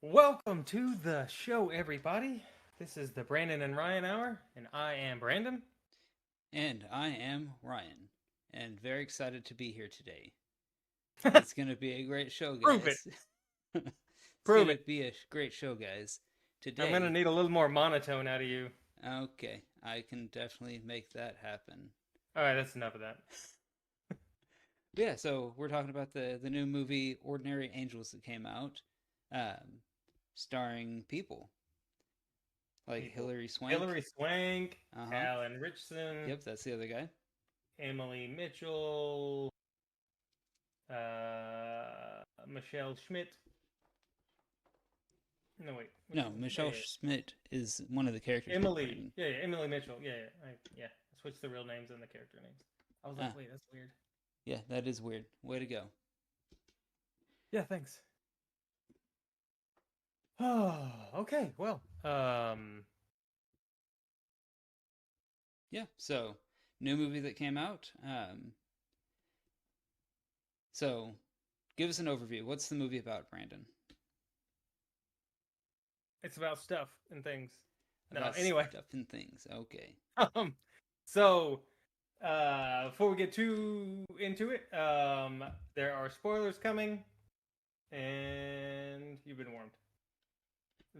Welcome to the show, everybody. This is the Brandon and Ryan Hour, and I am Brandon. And I am Ryan, and very excited to be here today. It's going to be a great show, Prove it. guys. It's going Prove to it. be a great show, guys. I'm going to Today, need a little more monotone out of you. okay, I can definitely make that happen. All right, that's enough of that. Yeah, so we're talking about the new movie Ordinary Angels that came out, um, starring people like People. Hilary Swank. Hillary Swank, Uh huh. Alan Richson, Yep, that's the other guy. Emily Mitchell, Michelle Schmidt. No, wait. Which No, one? Yeah, Michelle yeah. Schmidt is one of the characters here, Emily. Brandon. Yeah, Emily Mitchell. Yeah. I switched the real names and the character names. I was like, Ah, wait, that's weird. yeah, that is weird. Way to go. Yeah, thanks. Oh, okay. Well, Yeah, so new movie that came out. So give us an overview. What's the movie about, Brandon? it's about stuff and things. No, About anyway. stuff and things. Okay. Um, so before we get too into it, there are spoilers coming, and you've been warned.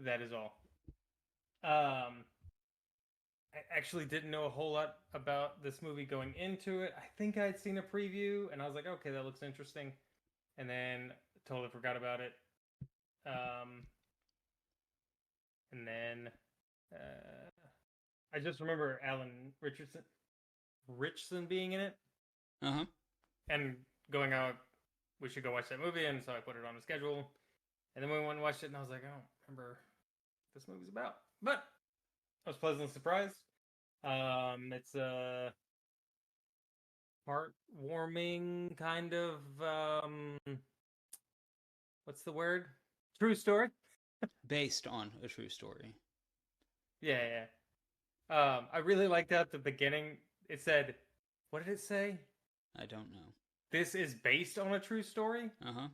That is all. I actually didn't know a whole lot about this movie going into it. I think I'd seen a preview, and I was like, okay, that looks interesting, and then totally forgot about it. Um, and then I just remember Alan Richardson being in it, Uh huh. and going out. We should go watch that movie, and so I put it on the schedule. And then we went and watched it, and I was like, I don't remember what this movie's about, but I was pleasantly surprised. It's a heartwarming kind of what's the word? True story. Based on a true story. Yeah. I really liked that at the beginning. It said, what did it say? I don't know. This is based on a true story. Uh huh.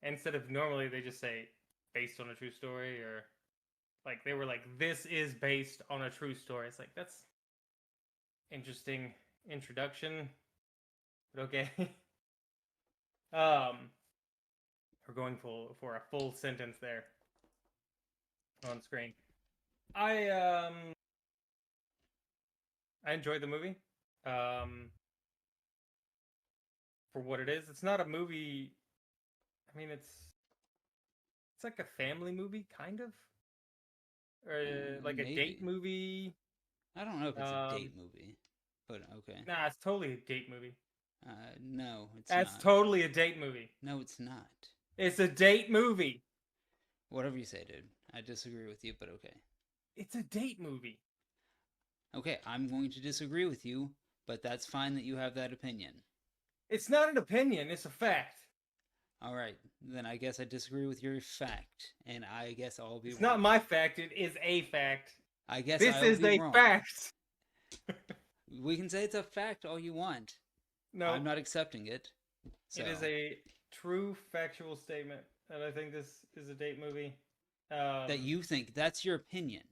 Instead of normally they just say based on a true story, or like they were like this is based on a true story. It's like that's interesting introduction, but okay. um, we're going for a full sentence there on screen. I um I enjoyed the movie. Um, for what it is, it's not a movie. I mean, it's like a family movie, kind of, or like a date Maybe. movie. I don't know if it's a Um, date movie, but okay. nah, it's totally a date movie. No, it's That's not. totally a date movie. No, it's not. It's a date movie. Whatever you say, dude. I disagree with you, but okay. It's a date movie. Okay, I'm going to disagree with you, but that's fine that you have that opinion. It's not an opinion. It's a fact. All right, then I guess I disagree with your fact, and I guess I'll be It's not wrong. my fact. It is a fact. I guess This I'll is be a wrong. fact. We can say it's a fact all you want. No, I'm not accepting it. it is So, a true factual statement that I think this is a date movie. that Um, you think that's your opinion.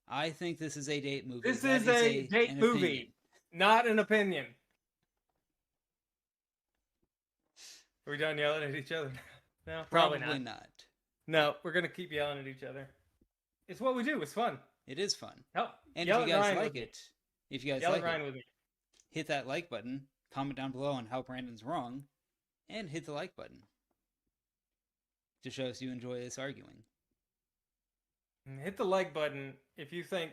I think this is a date movie. this That is is a date an opinion. movie, not an opinion. Are we done yelling at each other? No, probably Probably not. not. No, we're gonna keep yelling at each other. It's what we do. It's fun. It is fun. Help, And if yell you at guys Ryan with like me. it, if you guys Yell at like it, Ryan with me. hit that like button, comment down below on how Brandon's wrong, and hit the like button to show us you enjoy this arguing. Hit the like button if you think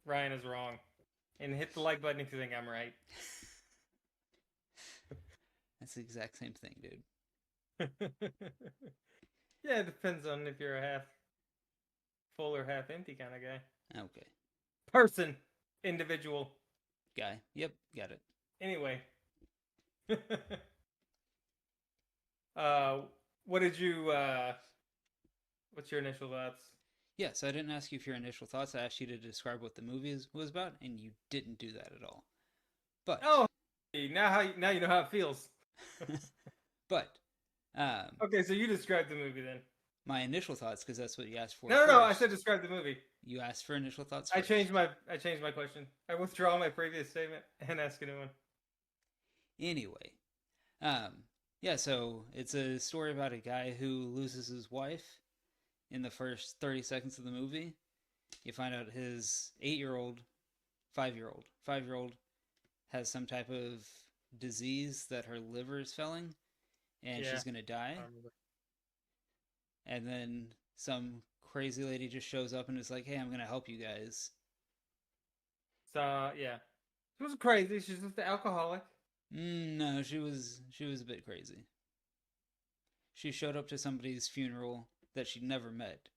Ryan is wrong, and hit the like button if you think I'm right. That's the exact same thing, dude. Yeah, it depends on if you're a half full or half empty kind of guy. Okay. Person, individual. Guy. Yep, got it. Anyway, uh, what did you? What's your initial thoughts? Yeah, so I didn't ask you for your initial thoughts. I asked you to describe what the movie was about, and you didn't do that at all. But, Oh, now you know how it feels. but Okay, so you described the movie then. My initial thoughts, because that's what you asked for No, no, no. I said first. describe the movie. You asked for initial thoughts I changed first. my I changed my question. I withdraw my previous statement and ask a new one. Anyway, um, yeah, so it's a story about a guy who loses his wife in the first 30 seconds of the movie. You find out his 8 year old, 5 year old has some type of disease that her liver is failing and Yeah, she's going to die. I remember. And then some crazy lady just shows up and is like, hey, I'm going to help you guys. So yeah, she was crazy. She's just an alcoholic. No, she was a bit crazy. She showed up to somebody's funeral that she'd never met.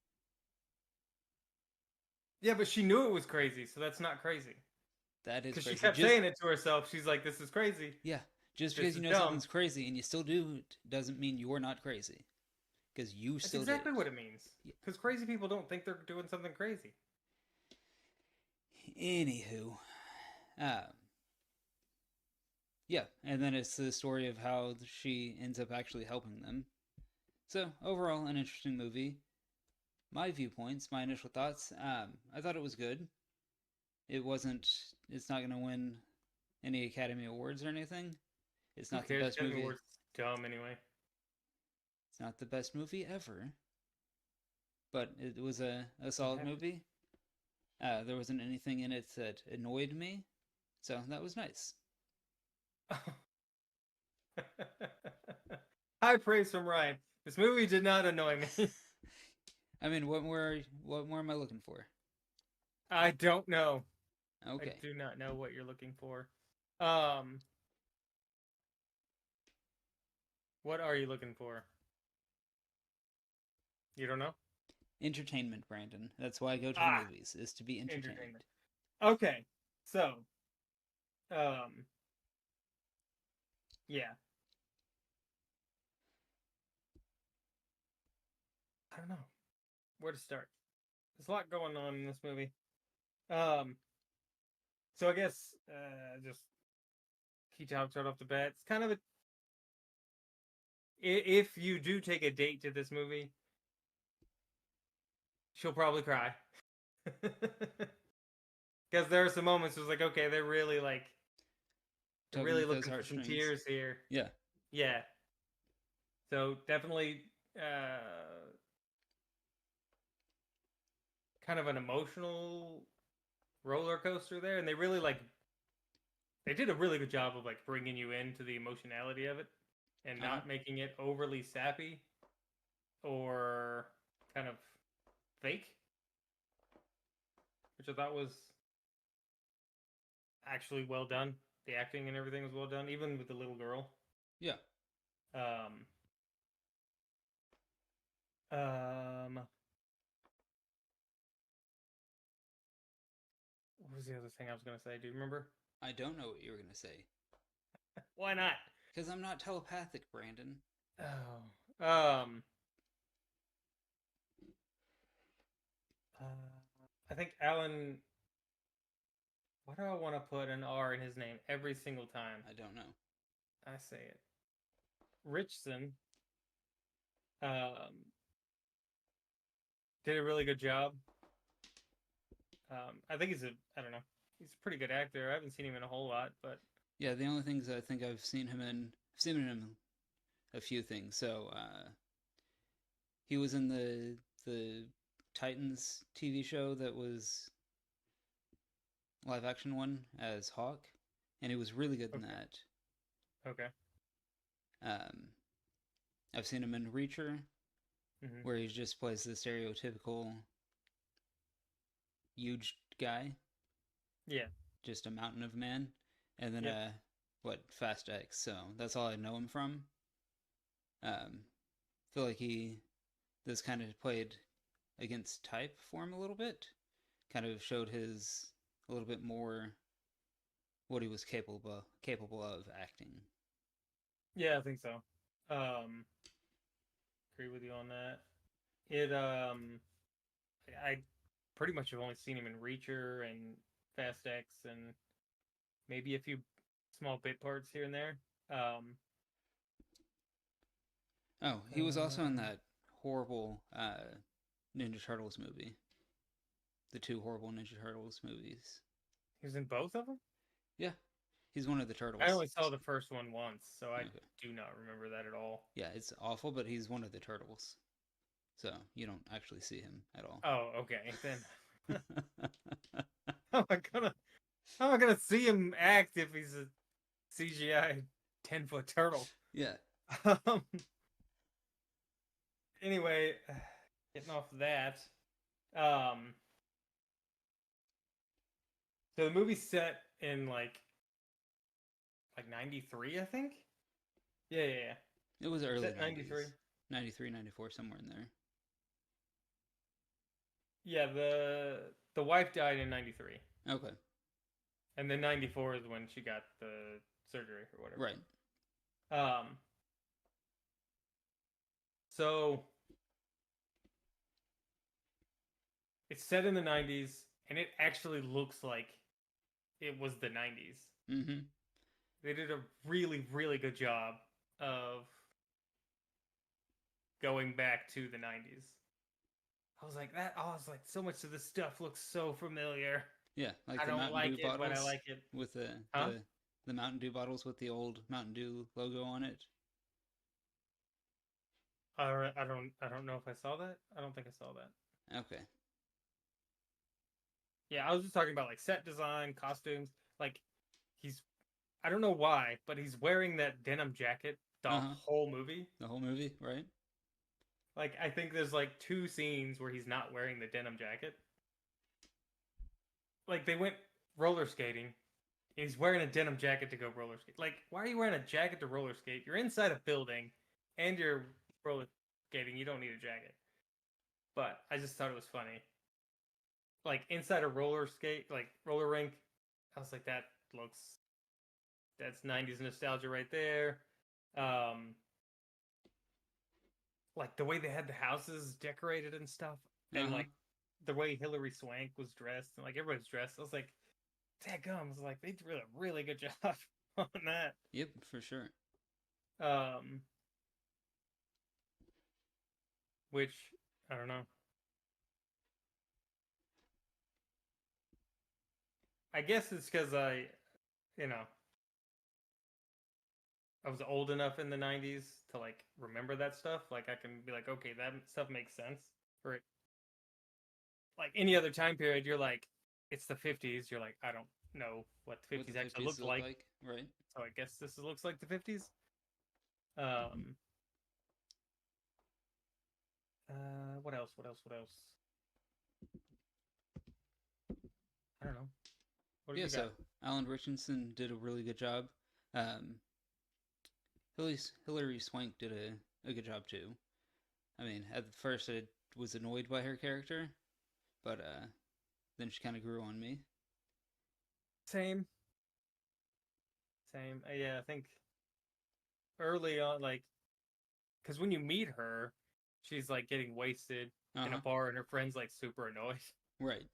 Yeah, but she knew it was crazy, so that's not crazy. That is Because she crazy. kept Just saying it to herself. She's like, "This is crazy. yeah, just This because you is know dumb." something's crazy and you still do it doesn't mean you're not crazy. Because you That's still did exactly it. what it means. Yeah. Because crazy people don't think they're doing something crazy. Anywho, um, yeah, and then it's the story of how she ends up actually helping them. So overall, an interesting movie. My viewpoints, my initial thoughts. I thought it was good. It wasn't. It's not going to win any Academy Awards or anything. It's Who not the cares? best Academy movie. Awards is dumb anyway. It's not the best movie ever, but it was a What solid movie. There wasn't anything in it that annoyed me, so that was nice. happened? High praise from Ryan. This movie did not annoy me. I mean, what more am I looking for? I don't know. I Okay, do not know what you're looking for. Um, what are you looking for? You don't know? entertainment, Brandon. That's why I go to the Ah, movies, is to be entertained. entertainment. Okay, so, um, yeah, I don't know where to start. There's a lot going on in this movie. Um, so I guess just key topics right off the bat. It's kind of a if you do take a date to this movie, she'll probably cry because there are some moments where it's like, okay, they're Tugging really at those looking for some heartstrings. tears here. Yeah. Yeah, so definitely uh, kind of an emotional roller coaster there, and they did a really good job of like bringing you into the emotionality of it and Uh huh. not making it overly sappy or kind of fake, which I thought was actually well done. The acting and everything was well done, even with the little girl. Yeah. Um, um, what was the other thing I was gonna say? Do you remember? I don't know what you were gonna say Why not? because I'm not telepathic, Brandon. Oh, I think Alan. Why do I want to put an R in his name every single time I don't know. I say it? Richson um, did a really good job. I think I don't know, he's a pretty good actor. I haven't seen him in a whole lot, but Yeah, the only things I think I've seen him in a few things. So he was in the Titans TV show that was live action one as Hawk, and he was really good in okay, that. okay. Um, I've seen him in Reacher, Hmm. where he just plays the stereotypical huge guy, Yeah, just a mountain of man, and then yep, what Fast X. So that's all I know him from. Feel like this kind of played against type for him a little bit. Kind of showed his a little bit more what he was capable of acting. yeah, I think so. Um, agree with you on that. It I pretty much have only seen him in Reacher and Fast X and maybe a few small bit parts here and there. Um, Oh, he was also in that horrible Ninja Turtles movie. The two horrible Ninja Turtles movies. He was in both of them. Yeah, he's one of the I turtles. only saw the first one once, so I Okay. do not remember that at all. Yeah, it's awful, but he's one of the turtles. So you don't actually see him at all. Oh, okay. Then how am I gonna how am I gonna see him act if he's a CGI 10-foot turtle? Yeah. Um, anyway, getting off that. Um, so the movie's set in like 93, I think. Yeah, yeah, yeah. It was early Set 93. 90s. 93, 94, somewhere in there. Yeah, the wife died in 93. Okay. And then 94 is when she got the surgery or whatever. Right. Um so it's set in the 90s and it actually looks like it was the 90s. Mm-hmm. They did a really, really good job of going back to the 90s. I was like, so much of this stuff looks so familiar. Yeah, like I the don't Mountain like Dew it, but I bottles like it. with Huh? the Mountain Dew bottles with the old Mountain Dew logo on it. I don't know if I saw that. I don't think I saw that. Okay. Yeah, I was just talking about like set design, costumes. Like he's I don't know why, but he's wearing that denim jacket the Uh-huh. whole movie. The whole movie, right? Like I think there's like two scenes where he's not wearing the denim jacket. Like they went roller skating. He's wearing a denim jacket to go roller skate. Like, why are you wearing a jacket to roller skate? You're inside a building and you're roller skating. You don't need a jacket. But I just thought it was funny. Like inside a roller rink, I was like, that's 90s nostalgia right there. Um, like the way they had the houses decorated and stuff, and Uh-huh. like the way Hillary Swank was dressed, and like everybody's dressed. I was like, "Dadgum!" I was like, they did a really good job on that. Yep, for sure. Um, which I don't know. I guess it's because you know, I was old enough in the '90s to like remember that stuff. Like I can be like, okay, that stuff makes sense. Or like any other time period, you're like, it's the '50s. You're like, I don't know what the What the '50s actually 50s looked look like, like, right? so I guess this looks like the '50s. Um, what else? What else? What else? I don't know. What have Yeah, you got? so Alan Richardson did a really good job. Um, Hilary Swank did a good job too. I mean, at first I was annoyed by her character, but then she kind of grew on me. Same, same. Yeah, I think early on, like, because when you meet her, she's like getting wasted Uh in a huh. bar, and her friend's like super annoyed. Right.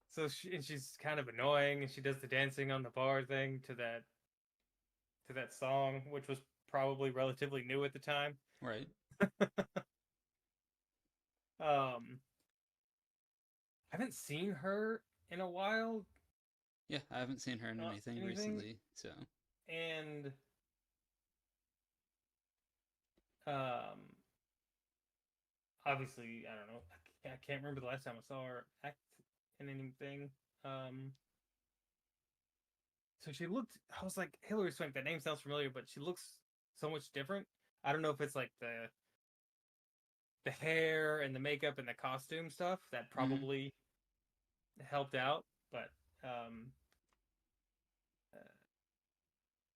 So she's kind of annoying, and she does the dancing on the bar thing to that song, which was probably relatively new at the time. Right. I haven't seen her in a while, Yeah, I haven't seen her in anything anything, recently, so and um, obviously I don't know. I can't remember the last time I saw her act in anything. Um, so she looked. I was like Hillary Swank. That name sounds familiar, but she looks so much different. I don't know if it's like the hair and the makeup and the costume stuff that mm-hmm. probably helped out, but um,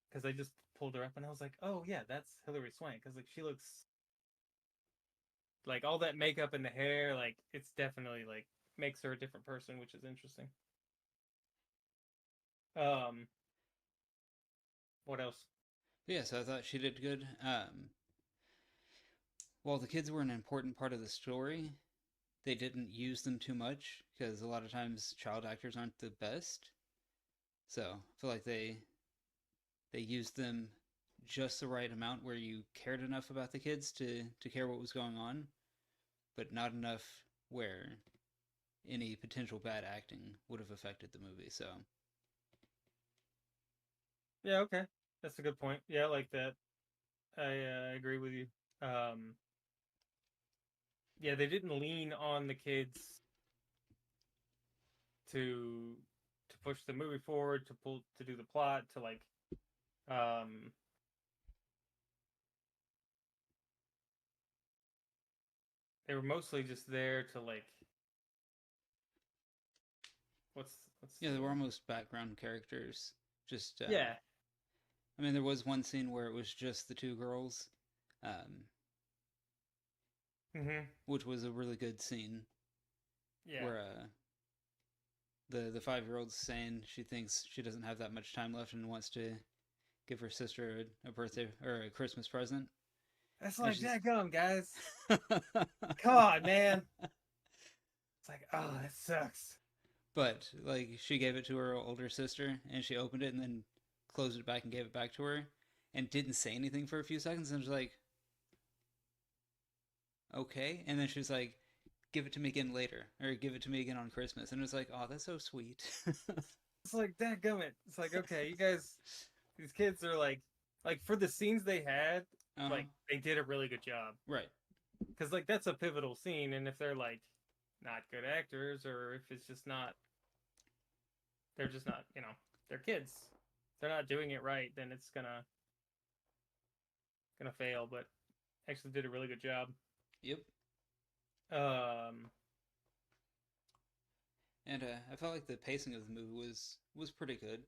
because I just pulled her up and I was like, oh yeah, that's Hillary Swank. Because like she looks like all that makeup and the hair, like it's definitely like makes her a different person, which is interesting. Um, what else? Yeah, so I thought she did good. While the kids were an important part of the story, they didn't use them too much because a lot of times child actors aren't the best. So I feel like they used them just the right amount where you cared enough about the kids to care what was going on, but not enough where any potential bad acting would have affected the movie. So Yeah, okay. That's a good point. Yeah, I like that. I agree with you. Um, yeah, they didn't lean on the kids to to push the movie forward, to do the plot, to like um they were mostly just there to like what's yeah, the they were word? almost background characters. Just Yeah. I mean, there was one scene where it was just the two girls, um, Mhm. which was a really good scene Yeah. where the 5-year old's saying she thinks she doesn't have that much time left and wants to give her sister a birthday or a Christmas present, That's and like she's that gum, guys. Come on, man. It's like, oh, that sucks. but like she gave it to her older sister and she opened it and then closed it back and gave it back to her and didn't say anything for a few seconds and was like, okay, and then she was like, give it to me again later or give it to me again on Christmas, and it was like, oh, that's so sweet. It's like that gummit. It's like, okay, you guys, these kids are like for the scenes they had, Uh-huh. like they did a really good job. Right. Because like that's a pivotal scene, and if they're like not good actors, or if it's just not, they're just not, they're kids. They're not doing it right, then it's gonna fail. But actually did a really good job. Yep. Um, And I felt like the pacing of the movie was pretty good.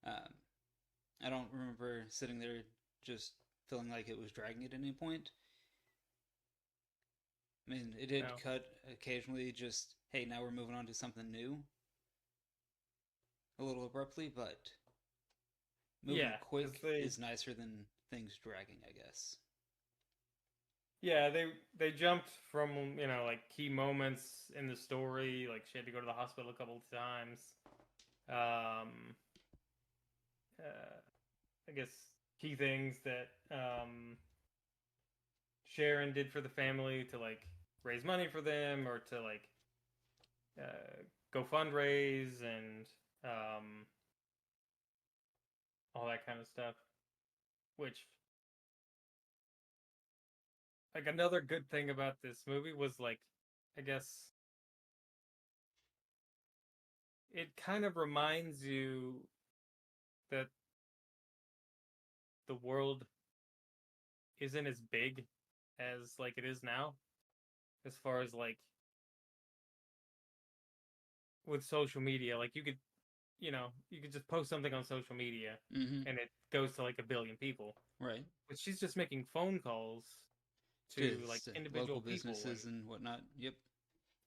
Um, I don't remember sitting there just feeling like it was dragging at any point. I mean, it did no, cut occasionally, just hey, now we're moving on to something new, a little abruptly, but moving yeah, because quick is nicer than things dragging, I guess. they jumped from like key moments in the story. Like she had to go to the hospital a couple of times. Um, I guess key things that Sharon did for the family to like raise money for them or to like go fundraise and um, all that kind of stuff. Which like another good thing about this movie was like I guess it kind of reminds you that the world isn't as big as like it is now as far as like with social media like you could just post something on social media Mm-hmm. and it goes to like a billion people, Right. but she's just making phone calls to like Just individual local people and businesses and whatnot. Yep.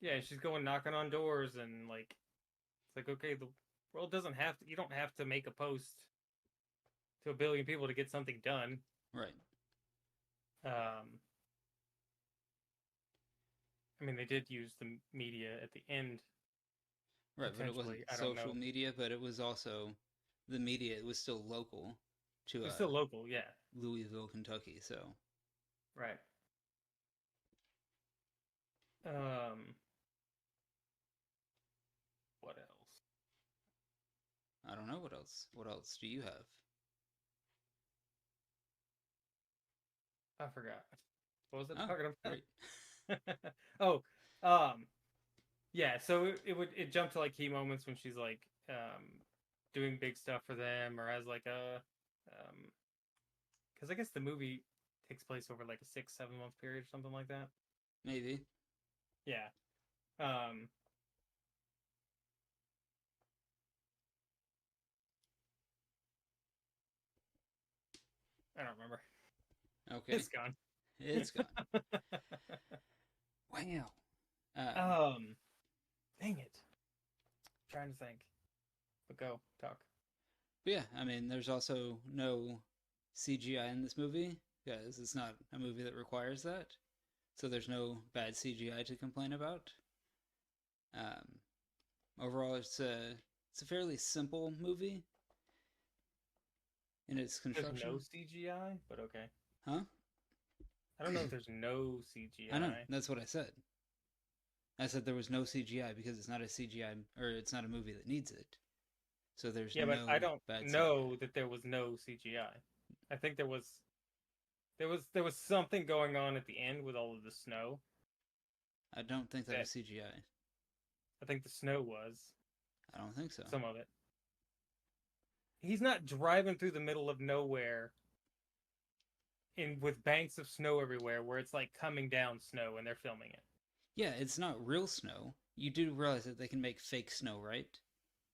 yeah, she's going knocking on doors and like it's like okay, the world doesn't have to, you don't have to make a post to a billion people to get something done. Right. um I mean they did use the media at the end Right, but it wasn't potentially, I don't social know. media, but it was also the media. It was still local to It's still local, yeah. Louisville, Kentucky. So Right. um what else? I don't know what else. What else do you have? I forgot. What was I Oh, talking great. about? Oh, um, yeah. So it jumped to like key moments when she's like doing big stuff for them, or has like because I guess the movie takes place over like a 6-7 month period or something like that. Maybe. Yeah. Um, I don't remember. Okay. It's gone. It's gone. Wow. Um, um, Dang it. I'm trying to think. But go talk. but yeah, I mean, there's also no CGI in this movie because it's not a movie that requires that. So there's no bad CGI to complain about. Um, overall, it's a fairly simple movie. in its There's no construction. CGI, but okay. Huh? I don't know if there's no I know. CGI. That's what I said. I said there was no CGI because it's not a CGI or it's not a movie that needs it. So there's Yeah, but I no don't bad know CGI. that there was no CGI. I think there was something going on at the end with all of the snow. I don't think that That was CGI. I think the snow was I don't think so. some of it. He's not driving through the middle of nowhere in with banks of snow everywhere where it's like coming down snow and they're filming it. Yeah, it's not real snow. You do realize that they can make fake snow, right?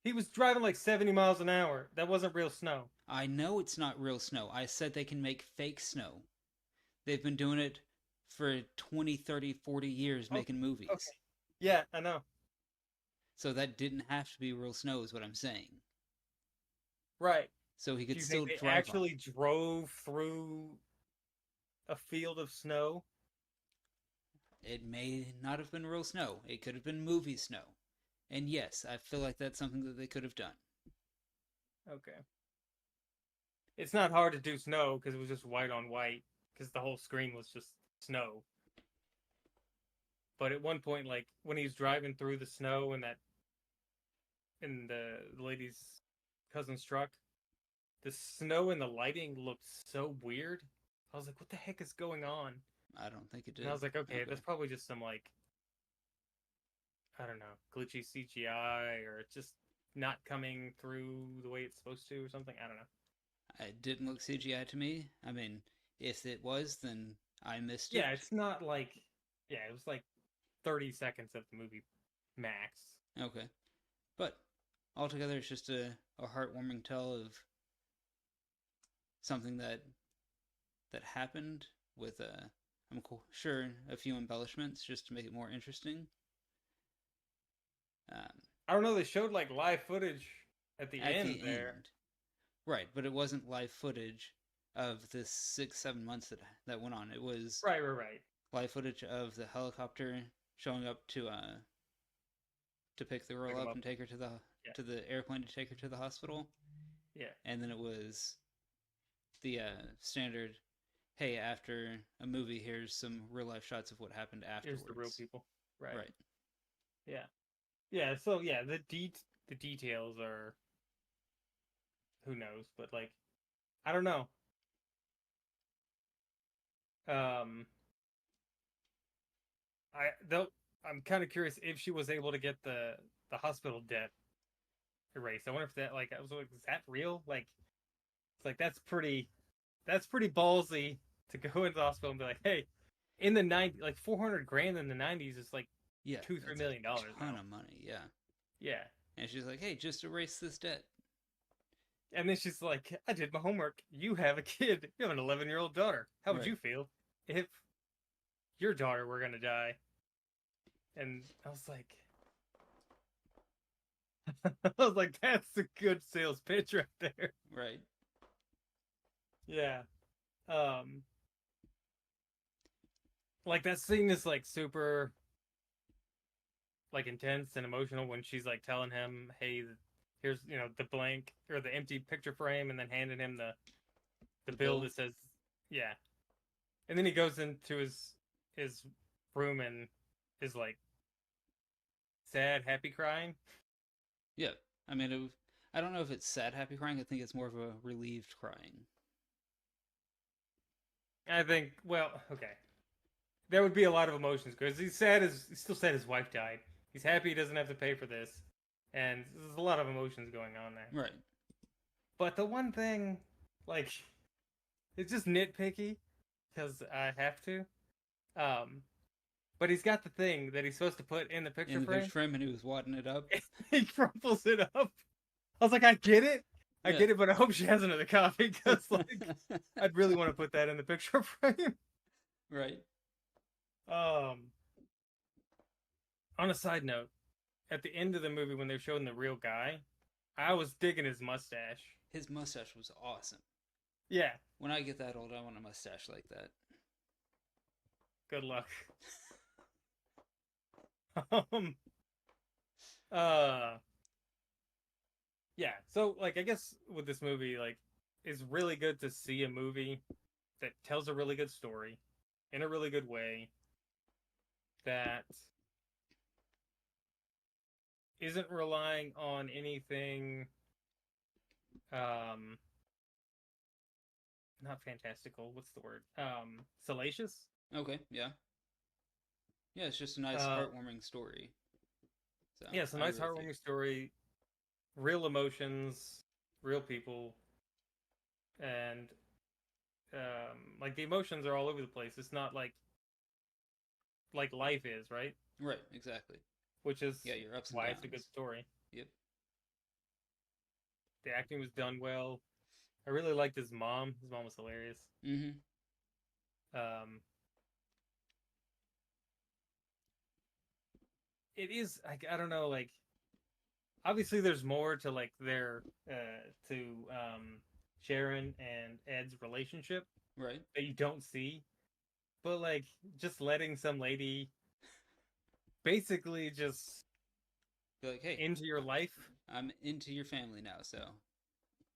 He was driving like 70 miles an hour. That wasn't real snow. I know it's not real snow. I said they can make fake snow. They've been doing it for 20, 30, 40 years Oh, making okay. movies. Yeah, I know. So that didn't have to be real snow, is what I'm saying. Right. So he Do could you think still they drive on actually it. drove through a field of snow? It may not have been real snow. It could have been movie snow. And yes, I feel like that's something that they could have done. Okay. It's not hard to do snow because it was just white on white because the whole screen was just snow. But at one point, like when he's driving through the snow in the lady's cousin's truck, the snow and the lighting looked so weird. I was like, what the heck is going on? I don't think it And I did. was like, okay, Okay. that's probably just some like I don't know, glitchy CGI or it's just not coming through the way it's supposed to or something. I don't know. It didn't look CGI to me. I mean, if it was, then I missed Yeah, it. it's not like yeah, it was like 30 seconds of the movie max. Okay. But altogether, it's just a heartwarming tale of something that happened with I'm sure a few embellishments just to make it more interesting. Um, I don't know. They showed like live footage at the at end the there. end, right? But it wasn't live footage of this 6 7 months that went on. It was Right, right, right. live footage of the helicopter showing up to pick the Pick girl them up up. and take her Yeah, to the airplane to take her to the hospital, yeah. and then it was the standard. Hey, after a movie, here's some real life shots of what happened Here's the real afterwards. people. Right. Right. Yeah, yeah. So yeah, the details are who knows, but like I don't know. Um, I though I'm kind of curious if she was able to get the hospital debt erased. I wonder if that like I was like, is that real? Like it's like that's pretty ballsy to go into the hospital and be like, hey, in the 90 like 400 grand in the 90s is like Yeah, two three that's a million dollars ton now. of money. Yeah. Yeah, And she's like, hey, just erase this debt. and then she's like, I did my homework. You have a kid. You have an 11-year-old daughter. How would Right. you feel if your daughter were gonna die? And I was like, I was like, that's a good sales pitch right there. Right. Yeah. Um, like that scene is like super like intense and emotional when she's like telling him, "Hey, here's the blank or the empty picture frame," and then handing him the The bill bill. that says, "Yeah." And then he goes into his room and is like sad, happy, crying. Yeah. I mean, I don't know if it's sad, happy crying. I think it's more of a relieved crying. I think, well, okay, there would be a lot of emotions because he's still sad his wife died. He's happy he doesn't have to pay for this, and there's a lot of emotions going on there. Right. But the one thing, like, it's just nitpicky because I have to. Um, but he's got the thing that he's supposed to put in the picture In the picture frame. frame, and he was wadding it up. He crumples it up. I was like, I Yeah. get it, but I hope she has another copy because, like, I'd really want to put that in the picture frame. Right. Um, on a side note, at the end of the movie when they're showing the real guy, I was digging his mustache. His mustache was awesome. Yeah, When I get that old, I want a mustache like that. good luck. um, uh, yeah. So, like, I guess with this movie, like, is really good to see a movie that tells a really good story in a really good way that isn't relying on anything um not fantastical, what's the word? Salacious? Okay, yeah. Yeah, it's just a nice, Uh heartwarming story. So, yeah, it's a I nice agree with you. heartwarming story, real emotions, real people, and like the emotions are all over the place. It's not like life is, right? Right, exactly. Which is Yeah, your ups and why it's a good downs. story. Yep. The acting was done well. I really liked his mom. His mom was hilarious. Mm-hmm. Um, it is like I don't know, like obviously there's more to like their to Sharon and Ed's relationship Right. that you don't see, but like just letting some lady basically just Be like, hey, into your life. I'm into your family now, so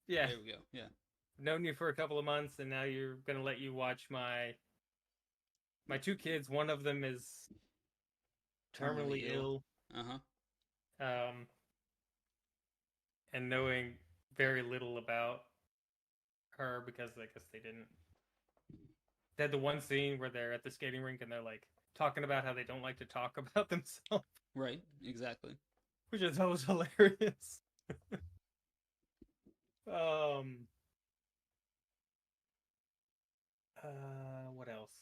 Yeah, there we go. Yeah. known you for a couple of months, and now you're gonna let you watch my two kids. One of them is Terminally terminally ill. ill, Uh-huh. um, and knowing very little about her because I guess they didn't. They had the one scene where they're at the skating rink and they're like talking about how they don't like to talk about themselves, Right, exactly. which I thought was hilarious. um, what else?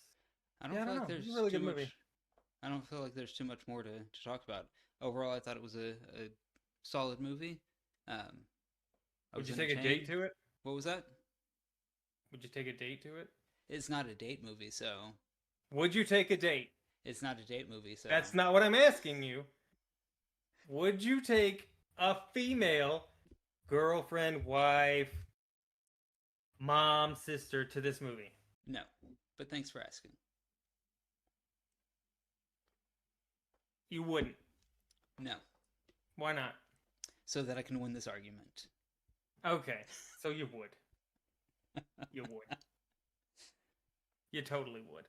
I don't Yeah, I feel don't like know. It's a there's really too good movie. much I don't feel like there's too much more to talk about. Overall, I thought it was a solid movie. Um, I Would was you take a date entertained. to it? What was that? Would you take a date to it? It's not a date movie, so Would you take a date? it's not a date movie, so That's not what I'm asking you. Would you take a female girlfriend, wife, mom, sister to this movie? no. But thanks for asking. You wouldn't. No. Why not? So that I can win this argument. Okay, so you would. You would. You totally would.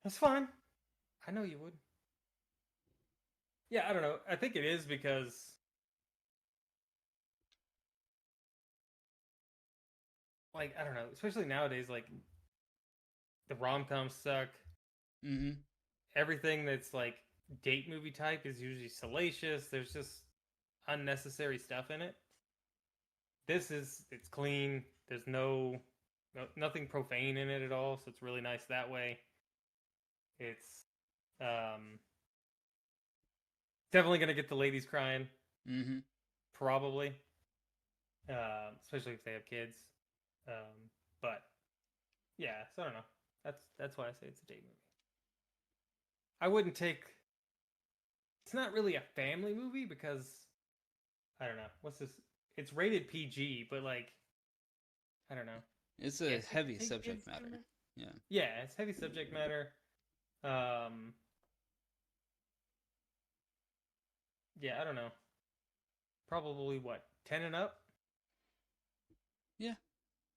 That's fine. I know you would. Yeah, I don't know. I think it is because, like, I don't know. Especially nowadays, like, the rom coms suck. Mm-hmm. Everything that's like date movie type is usually salacious. There's just unnecessary stuff in it. It's clean. There's nothing profane in it at all, so it's really nice that way. It's um definitely gonna get the ladies crying, Mm-hmm. probably, especially if they have kids. But yeah, so I don't know. That's why I say it's a date movie. I wouldn't take. It's not really a family movie because I don't know what's this. It's rated PG, but like I don't know. It's a Guess you could heavy take subject kids to matter. it. Yeah. Yeah, it's heavy subject matter. Um, yeah, I don't know. Probably what 10 and up. Yeah.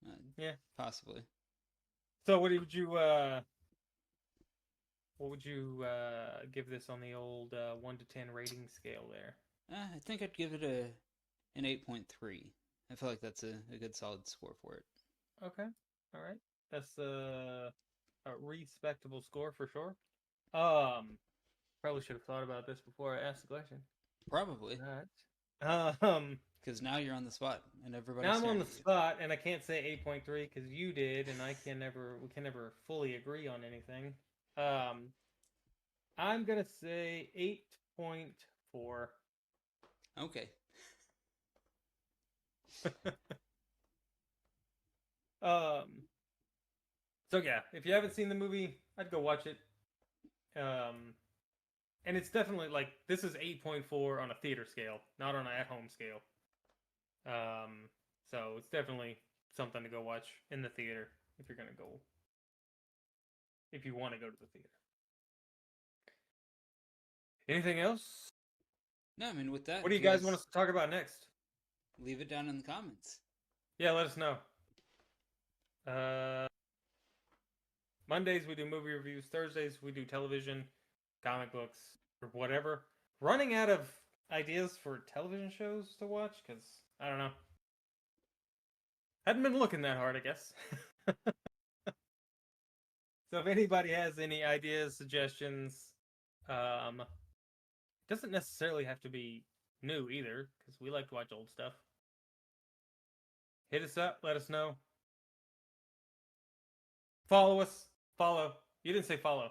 Uh, Yeah. Possibly. So what would you give this on the old 1 to 10 rating scale there? I think I'd give it an 8.3. I feel like that's a good solid score for it. Okay. All right. That's a respectable score for sure. Um, probably should have thought about this before I asked the question. Probably. But Because now you're on the spot and now everybody's I'm on staring the at you. spot and I can't say 8.3 because you did, and I can never we can never fully agree on anything. Um, I'm gonna say 8.4. Okay. um, so yeah, if you haven't seen the movie, I'd go watch it. Um, and it's definitely like this is 8.4 on a theater scale, not on an at-home scale. So it's definitely something to go watch in the theater if you're gonna go if you want to go to the theater. Anything else? No, I mean, with that, What do if you you guys want guys us to talk about next? leave it down in the comments. Yeah, let us know. Mondays we do movie reviews. Thursdays we do television, comic books, or whatever. Running out of ideas for television shows to watch because I don't know. Hadn't been looking that hard, I guess. So if anybody has any ideas, suggestions, doesn't necessarily have to be new either because we like to watch old stuff. Hit us up. Let us know. Follow us. Follow. You didn't say follow.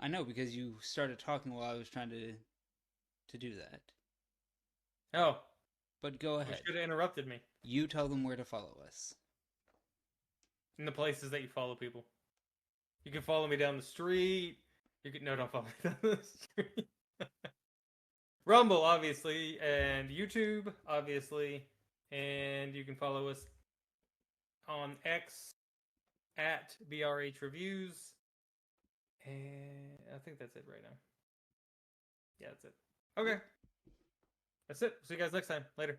I know because you started talking while I was trying to do that. Oh, But go you ahead. should have interrupted me. You tell them where to follow us. In the places that you follow people. You can follow me down the street. You can don't follow me down the street. Rumble, obviously, and YouTube, obviously, and you can follow us on X at BRH Reviews. And I think that's it right now. Yeah, that's it. Okay. That's it. See you guys next time. Later.